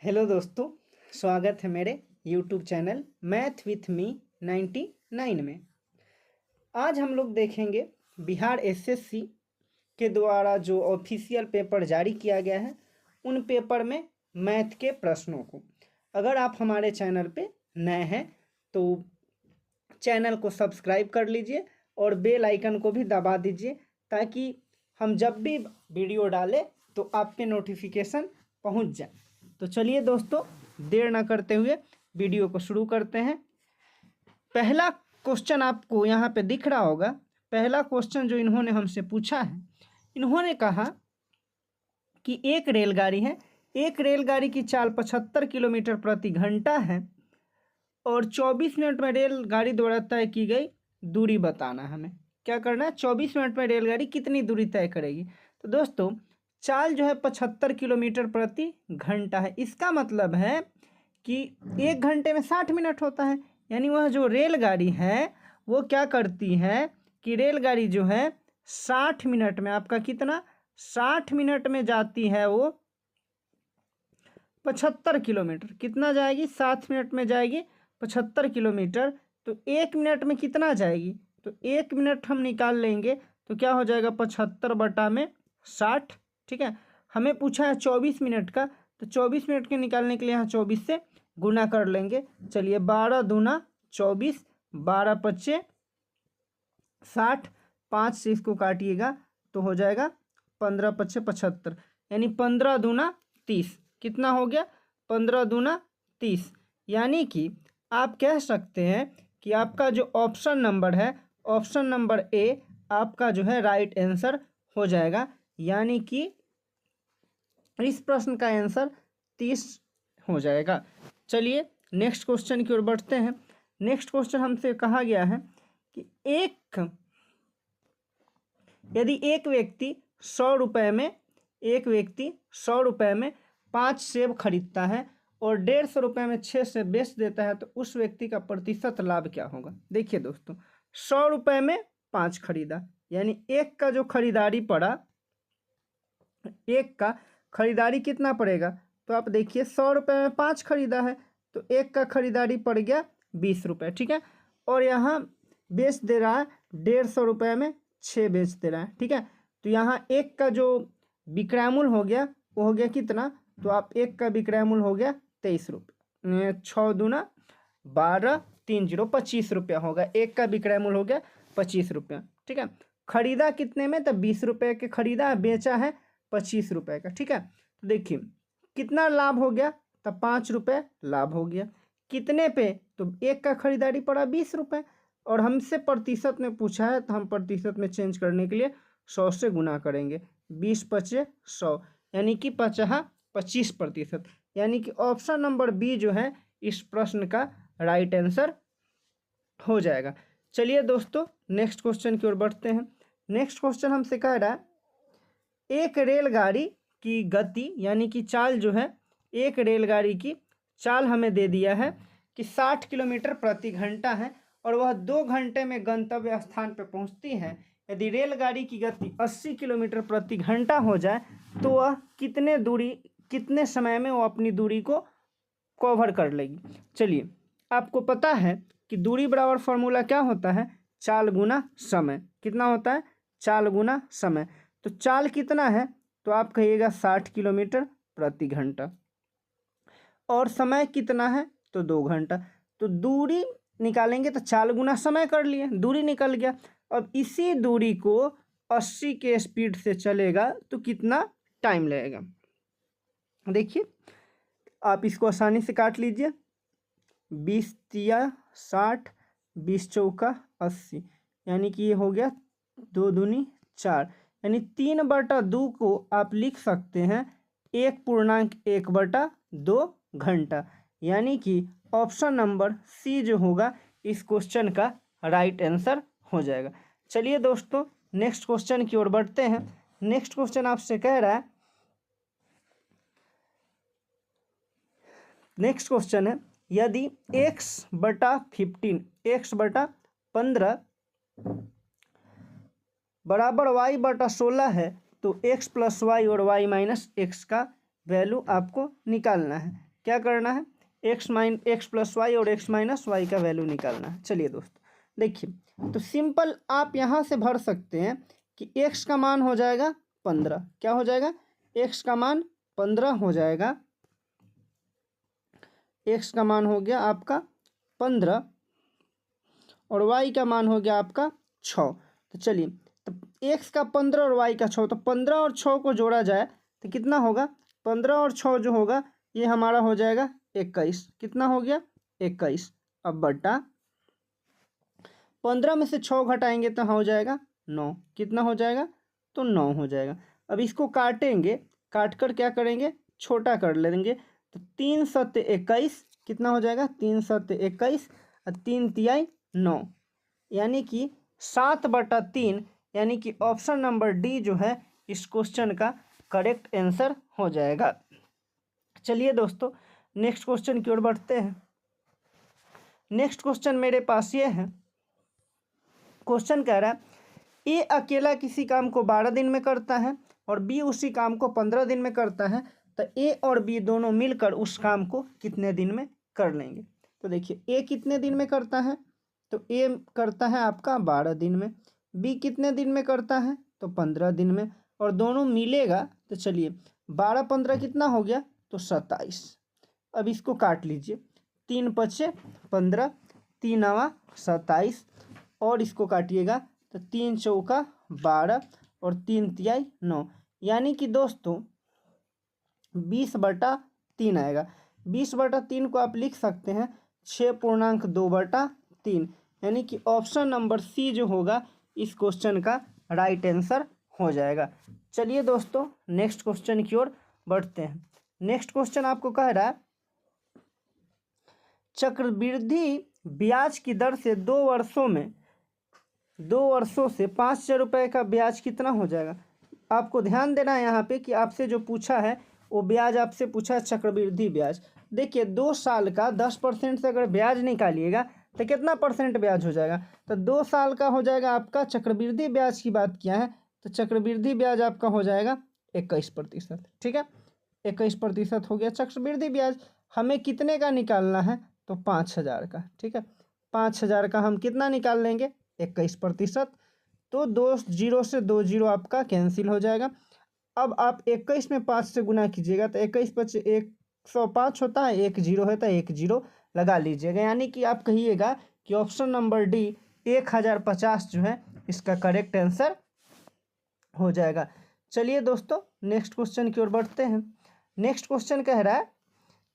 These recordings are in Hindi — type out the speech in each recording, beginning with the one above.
हेलो दोस्तों, स्वागत है मेरे YouTube channel math with me 99 में। आज हम लोग देखेंगे बिहार एसएससी के द्वारा जो ऑफिशियल पेपर जारी किया गया है उन पेपर में मैथ के प्रश्नों को। अगर आप हमारे चैनल पे नए हैं तो चैनल को सब्सक्राइब कर लीजिए और बेल आइकन को भी दबा दीजिए ताकि हम जब भी वीडियो डालें तो आप पे नोटिफिकेशन पहुंच जाए। तो चलिए दोस्तों, देर ना करते हुए वीडियो को शुरू करते हैं। पहला क्वेश्चन आपको यहाँ पे दिख रहा होगा। पहला क्वेश्चन जो इन्होंने हमसे पूछा है, इन्होंने कहा कि एक रेलगाड़ी है, एक रेलगाड़ी की चाल 75 किलोमीटर प्रति घंटा है और 24 मिनट में रेलगाड़ी द्वारा तय की गई दूरी बताना है। हमें क्या करना है? 24 मिनट में रेलगाड़ी कितनी दूरी तय करेगी। तो दोस्तों, चाल जो है 75 किलोमीटर प्रति घंटा है। इसका मतलब है कि एक घंटे में 60 मिनट होता है। यानी वह जो रेलगाड़ी है वो क्या करती है कि रेलगाड़ी जो है 60 मिनट में, आपका कितना, 60 मिनट में जाती है वो 75 किलोमीटर। कितना जाएगी? 7 मिनट में जाएगी 75 किलोमीटर। तो एक मिनट में कितना जाएगी? तो एक मिनट हम निकाल लेंगे तो क्या हो जाएगा? 75 बटा में 60। ठीक है, हमें पूछा है 24 मिनट का, तो 24 मिनट के निकालने के लिए यहाँ 24 से गुना कर लेंगे। चलिए, 12 दूना 24, 12 पच्चे 60, 5 से इसको काटिएगा तो हो जाएगा 15 पच्चे 75, यानी 15 दूना 30। कितना हो गया? 15 दूना 30। यानी कि आप कह सकते हैं कि आपका जो ऑप्शन नंबर है, ऑप्शन नंबर ए आपका जो है राइट आंसर हो जाएगा। यानी कि इस प्रश्न का आंसर 30 हो जाएगा। चलिए नेक्स्ट क्वेश्चन की ओर बढ़ते हैं। नेक्स्ट क्वेश्चन हमसे कहा गया है कि यदि एक व्यक्ति 100 रुपये में 5 सेब खरीदता है और 150 रुपये में 6 सेब बेच देता है तो उस व्यक्ति का प्रतिशत लाभ क्या होगा? देखिए दोस्तों, 100 रुपये में 5 खरीदा, यानी एक का जो खरीदारी पड़ा, एक का खरीदारी कितना पड़ेगा? तो आप देखिए 100 रुपये में 5 खरीदा है तो एक का खरीदारी पड़ गया 20 रुपये। ठीक है, और यहाँ बेच दे रहा है 150 रुपये में 6 बेच दे रहा है। ठीक है, तो यहाँ एक का जो विक्रय मूल्य हो गया वो हो गया कितना? तो आप एक का विक्रय मूल्य हो गया 23 रुपये। 6 दूना 12, 3 0 25 रुपया होगा। एक का विक्रय मूल्य हो गया 25 रुपया। ठीक है, खरीदा कितने में? तो 20 रुपये के खरीदा, बेचा है 25 रुपये का। ठीक है, तो देखिए कितना लाभ हो गया? तब 5 रुपये लाभ हो गया। कितने पे? तो एक का खरीदारी पड़ा 20 रुपये और हमसे प्रतिशत में पूछा है तो हम प्रतिशत में चेंज करने के लिए 100 से गुना करेंगे। 20 पचे 100, यानी कि 25%। यानी कि ऑप्शन नंबर बी जो है इस प्रश्न का राइट आंसर हो जाएगा। चलिए दोस्तों, नेक्स्ट क्वेश्चन की ओर बढ़ते हैं। नेक्स्ट क्वेश्चन हमसे कह रहा है एक रेलगाड़ी की गति यानी कि चाल जो है, एक रेलगाड़ी की चाल हमें दे दिया है कि 60 किलोमीटर प्रति घंटा है और वह 2 घंटे में गंतव्य स्थान पर पहुंचती है। यदि रेलगाड़ी की गति 80 किलोमीटर प्रति घंटा हो जाए तो वह कितने समय में वो अपनी दूरी को कवर कर लेगी। चलिए, आपको पता है कि दूरी बराबर फॉर्मूला क्या होता है? चाल गुना समय। कितना होता है? चाल गुना समय। तो चाल कितना है? तो आप कहिएगा 60 किलोमीटर प्रति घंटा और समय कितना है? तो 2 घंटा। तो दूरी निकालेंगे तो चाल गुना समय कर लिए, दूरी निकल गया। अब इसी दूरी को 80 के स्पीड से चलेगा तो कितना टाइम लगेगा? देखिए, आप इसको आसानी से काट लीजिए। 20 तिया 60, 20 चौका 80, यानी कि ये हो गया 2 दूनी 4, यानी 3/2 को आप लिख सकते हैं 1.1/2 घंटा। यानी कि ऑप्शन नंबर सी जो होगा इस क्वेश्चन का राइट आंसर हो जाएगा। चलिए दोस्तों, नेक्स्ट क्वेश्चन की ओर बढ़ते हैं। नेक्स्ट क्वेश्चन आपसे कह रहा है, नेक्स्ट क्वेश्चन है यदि x/15 बराबर y/16 है तो x + y और y - x का वैल्यू आपको निकालना है। क्या करना है, एक्स प्लस वाई और एक्स माइनस वाई का वैल्यू निकालना है। चलिए दोस्तों देखिए, तो सिंपल आप यहाँ से भर सकते हैं कि एक्स का मान हो जाएगा 15। क्या हो जाएगा, एक्स का मान 15 हो जाएगा। एक्स का मान हो गया आपका 15 और वाई का मान हो गया आपका 6। तो चलिए, तो एक्स का 15 और वाई का 6, तो 15 और 6 को जोड़ा जाए तो कितना होगा, 15 और 6 जो होगा ये हमारा हो जाएगा 21। कितना हो गया, 21। अब बटा 15 में से 6 घटाएंगे तो हो जाएगा 9। कितना हो जाएगा, तो 9 हो जाएगा। अब इसको काटेंगे, काट कर क्या करेंगे, छोटा कर लेंगे। तो 3 सत्ते 21, कितना हो जाएगा, 3 सत्ते 21 और 3 तिहाई 9, यानी कि 7/3, यानी कि ऑप्शन नंबर डी जो है इस क्वेश्चन का करेक्ट आंसर हो जाएगा। चलिए दोस्तों नेक्स्ट क्वेश्चन की ओर बढ़ते हैं। नेक्स्ट क्वेश्चन मेरे पास ये है, क्वेश्चन कह रहा है ए अकेला किसी काम को 12 दिन में करता है और बी उसी काम को 15 दिन में करता है, तो ए और बी दोनों मिलकर उस काम को कितने दिन में कर लेंगे। तो देखिए ए कितने दिन में करता है, तो ए करता है आपका 12 दिन में, बी कितने दिन में करता है, तो 15 दिन में, और दोनों मिलेगा। तो चलिए 12 15 कितना हो गया, तो 27। अब इसको काट लीजिए, 3 पचे 15, 3 आवा 27, और इसको काटिएगा तो 3 चौका 12 और 3 तिहाई 9, यानी कि दोस्तों 20/3 आएगा। 20/3 को आप लिख सकते हैं 6.2/3, यानी कि ऑप्शन नंबर सी जो होगा इस क्वेश्चन का राइट आंसर हो जाएगा। चलिए दोस्तों नेक्स्ट क्वेश्चन की ओर बढ़ते हैं। नेक्स्ट क्वेश्चन आपको कह रहा है चक्रवृद्धि ब्याज की दर से 2 वर्षों से 5,000 रुपये का ब्याज कितना हो जाएगा। आपको ध्यान देना है यहाँ पे कि आपसे जो पूछा है वो ब्याज आपसे पूछा है चक्रवृद्धि ब्याज। देखिए 2 साल का 10% से अगर ब्याज निकालिएगा तो कितना परसेंट ब्याज हो जाएगा, तो 2 साल का हो जाएगा आपका, चक्रवृद्धि ब्याज की बात किया है तो चक्रवृद्धि ब्याज आपका हो जाएगा 21%। ठीक है, 21% हो गया चक्रवृद्धि ब्याज। हमें कितने का निकालना है, तो 5,000 का। ठीक है, 5,000 का हम कितना निकाल लेंगे, 21%। तो 2 जीरो से 2 जीरो आपका कैंसिल हो जाएगा। अब आप 21 में 5 से गुना कीजिएगा तो 21 पचे 105 होता है, 1 जीरो है तो 1 जीरो लगा लीजिएगा, यानी कि आप कहिएगा कि ऑप्शन नंबर डी 1050 जो है इसका करेक्ट आंसर हो जाएगा। चलिए दोस्तों नेक्स्ट क्वेश्चन की ओर बढ़ते हैं। नेक्स्ट क्वेश्चन कह रहा है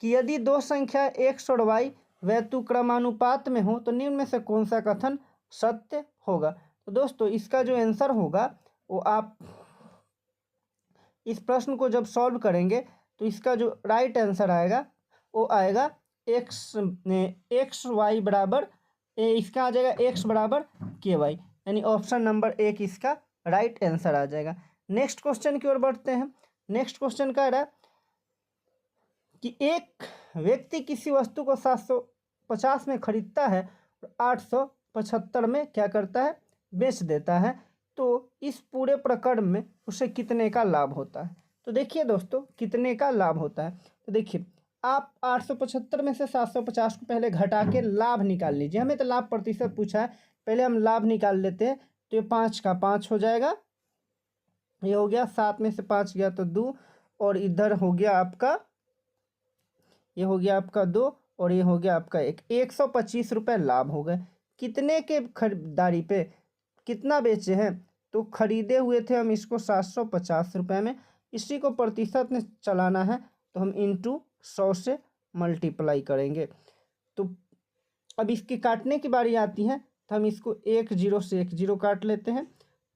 कि यदि 2 संख्या x और y व्यतुक्रमानुपात में हो तो निम्न में से कौन सा कथन सत्य होगा। तो दोस्तों इसका जो आंसर होगा वो आप इस प्रश्न को जब सॉल्व करेंगे तो इसका जो राइट आंसर आएगा वो आएगा एक्स वाई बराबर इसका आ जाएगा x बराबर KY, यानी ऑप्शन नंबर 1 इसका राइट आंसर आ जाएगा। नेक्स्ट क्वेश्चन की ओर बढ़ते हैं। नेक्स्ट क्वेश्चन कह रहा है कि एक व्यक्ति किसी वस्तु को 750 में खरीदता है और 875 में क्या करता है, बेच देता है, तो इस पूरे प्रकरण में उसे कितने का लाभ होता है। तो देखिए दोस्तों कितने का लाभ होता है, तो देखिए आप 875 में से 750 को पहले घटा के लाभ निकाल लीजिए। हमें तो लाभ प्रतिशत पूछा है, पहले हम लाभ निकाल लेते हैं। तो ये 5 का 5 हो जाएगा, ये हो गया 7 में से 5 गया तो 2, और इधर हो गया आपका, ये हो गया आपका 2 और ये हो गया आपका 1, 125 रुपये लाभ हो गए। कितने के खरीदारी पे कितना बेचे हैं, तो खरीदे हुए थे हम इसको 750 रुपये में, इसी को प्रतिशत में चलाना है तो हम इंटू 100 से मल्टीप्लाई करेंगे। तो अब इसकी काटने की बारी आती है तो हम इसको 1 जीरो से 1 जीरो काट लेते हैं,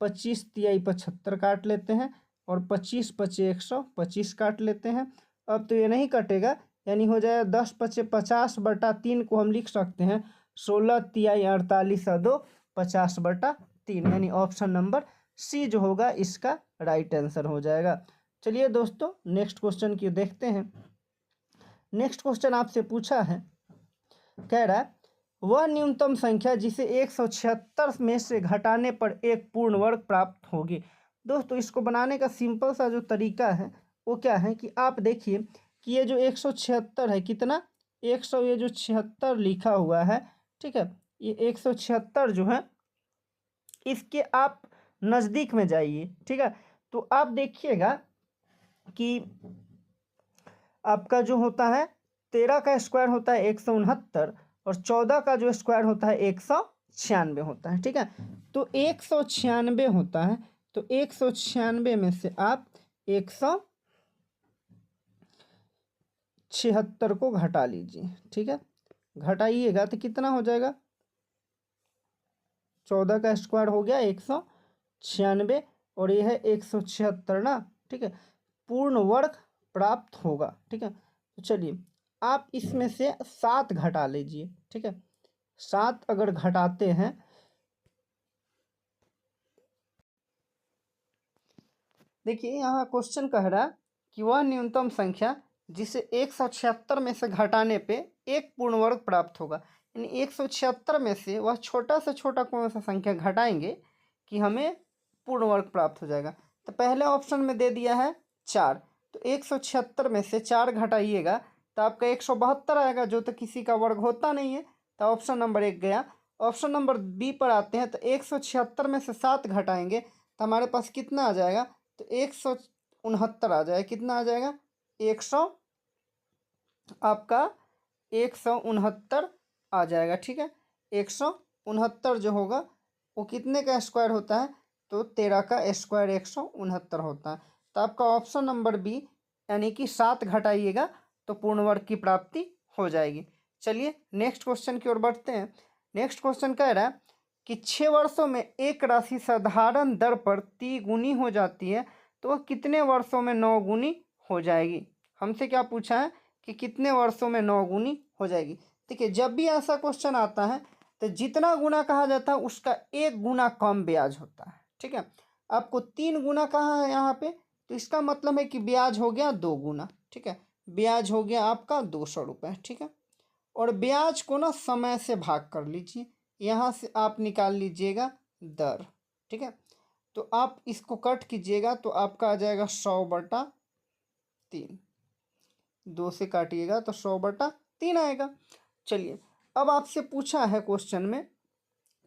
25 तिहाई 75 काट लेते हैं, और 25 पचे 125 काट लेते हैं। अब तो ये नहीं कटेगा, यानी हो जाएगा 10 पचे 50/3 को हम लिख सकते हैं 16 तिहाई 48 और 2 50/3, यानी ऑप्शन नंबर सी जो होगा इसका राइट आंसर हो जाएगा। चलिए दोस्तों नेक्स्ट क्वेश्चन की देखते हैं। नेक्स्ट क्वेश्चन आपसे पूछा है, कह रहा है वह न्यूनतम संख्या जिसे 176 में से घटाने पर एक पूर्ण वर्ग प्राप्त होगी। दोस्तों इसको बनाने का सिंपल सा जो तरीका है वो क्या है कि आप देखिए कि ये जो 176 है कितना 100, ये जो 76 लिखा हुआ है, ठीक है, ये 176 जो है इसके आप नज़दीक में जाइए, ठीक है। तो आप देखिएगा कि आपका जो होता है 13 का स्क्वायर होता है 169 और 14 का जो स्क्वायर होता है 196 होता है, ठीक है। तो 196 होता है, तो 196 में से आप 176 को घटा लीजिए, ठीक है। घटाइएगा तो कितना हो जाएगा, 14 का स्क्वायर हो गया 196 और ये है 176 ना, ठीक है। पूर्ण वर्ग प्राप्त होगा, ठीक है। तो चलिए आप इसमें से 7 घटा लीजिए, ठीक है। 7 अगर घटाते हैं, देखिए यहाँ क्वेश्चन कह रहा है कि वह न्यूनतम संख्या जिसे 176 में से घटाने पे एक पूर्ण वर्ग प्राप्त होगा, यानी 176 में से वह छोटा से छोटा कौन सा संख्या घटाएंगे कि हमें पूर्ण वर्ग प्राप्त हो जाएगा। तो पहले ऑप्शन में दे दिया है 4, तो 176 में से 4 घटाइएगा तो आपका 172 आएगा, जो तो किसी का वर्ग होता नहीं है, तो ऑप्शन नंबर 1 गया। ऑप्शन नंबर बी पर आते हैं, तो 176 में से 7 घटाएंगे तो हमारे पास कितना आ जाएगा, तो 169 आ जाएगा। कितना आ जाएगा, 100 आपका 169 आ जाएगा, ठीक है। 169 जो होगा वो कितने का स्क्वायर होता है, तो 13 का स्क्वायर 169 होता है। तो आपका ऑप्शन नंबर बी यानी कि 7 घटाइएगा तो पूर्ण वर्ग की प्राप्ति हो जाएगी। चलिए नेक्स्ट क्वेश्चन की ओर बढ़ते हैं। नेक्स्ट क्वेश्चन कह रहा है कि 6 वर्षों में एक राशि साधारण दर पर तिगुनी हो जाती है तो वह कितने वर्षों में 9 गुनी हो जाएगी। हमसे क्या पूछा है कि कितने वर्षों में 9 गुनी हो जाएगी। देखिए जब भी ऐसा क्वेश्चन आता है तो जितना गुना कहा जाता है उसका 1 गुना कम ब्याज होता है, ठीक है। आपको 3 गुना कहा है यहाँ पे, तो इसका मतलब है कि ब्याज हो गया 2 गुना, ठीक है। ब्याज हो गया आपका 200 रुपये, ठीक है। और ब्याज को ना समय से भाग कर लीजिए, यहाँ से आप निकाल लीजिएगा दर, ठीक है। तो आप इसको कट कीजिएगा तो आपका आ जाएगा 100/3, 2 से काटिएगा तो 100/3 आएगा। चलिए अब आपसे पूछा है क्वेश्चन में,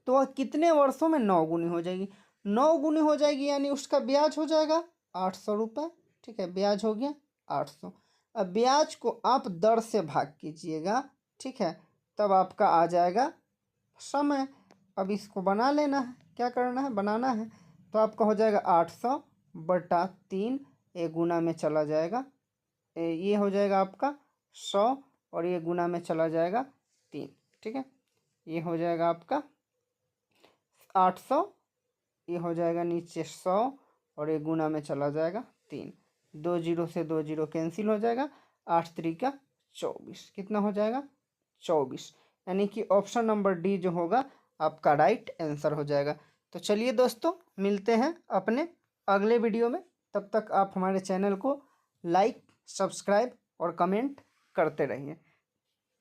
तो वह कितने वर्षों में 9 गुनी हो जाएगी। 9 गुनी हो जाएगी यानी उसका ब्याज हो जाएगा 800 रुपये, ठीक है। ब्याज हो गया 800। अब ब्याज को आप दर से भाग कीजिएगा, ठीक है, तब आपका आ जाएगा समय। अब इसको बना लेना है, क्या करना है, बनाना है। तो आपका हो जाएगा 800/3, ये गुना में चला जाएगा, ये हो जाएगा आपका 100 और ये गुना में चला जाएगा 3, ठीक है। ये हो जाएगा आपका 800, ये हो जाएगा नीचे 100 और ये गुना में चला जाएगा 3। 2 जीरो से 2 जीरो कैंसिल हो जाएगा, 8 3 24, कितना हो जाएगा 24, यानी कि ऑप्शन नंबर डी जो होगा आपका राइट आंसर हो जाएगा। तो चलिए दोस्तों मिलते हैं अपने अगले वीडियो में, तब तक आप हमारे चैनल को लाइक, सब्सक्राइब और कमेंट करते रहिए।